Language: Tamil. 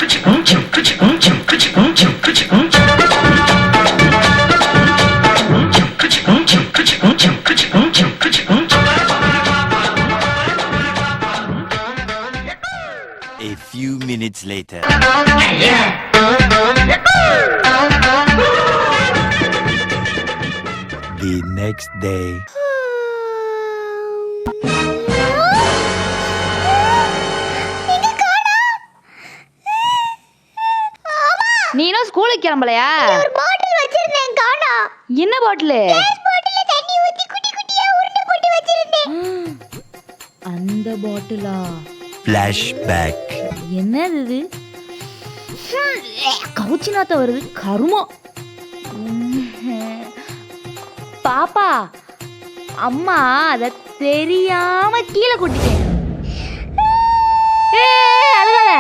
A few minutes later. The next day. நீனும் ஸ்கூலுக்கு கிளம்பலையா? ஒரு பாட்டில் வச்சிருந்தேன் காணோம். என்ன பாட்டில்? கேஸ் பாட்டில்ல தண்ணி ஊத்தி குட்டி குட்டியா உருண்டை போட்டு வச்சிருந்தேன். அந்த பாட்டிலா? Flashback. என்னது இது? கவுச்சினாத்த வருது கருமம். பாப்பா, அம்மா அத தெரியாம கீழே கொட்டிட்டேன். அழுகாத.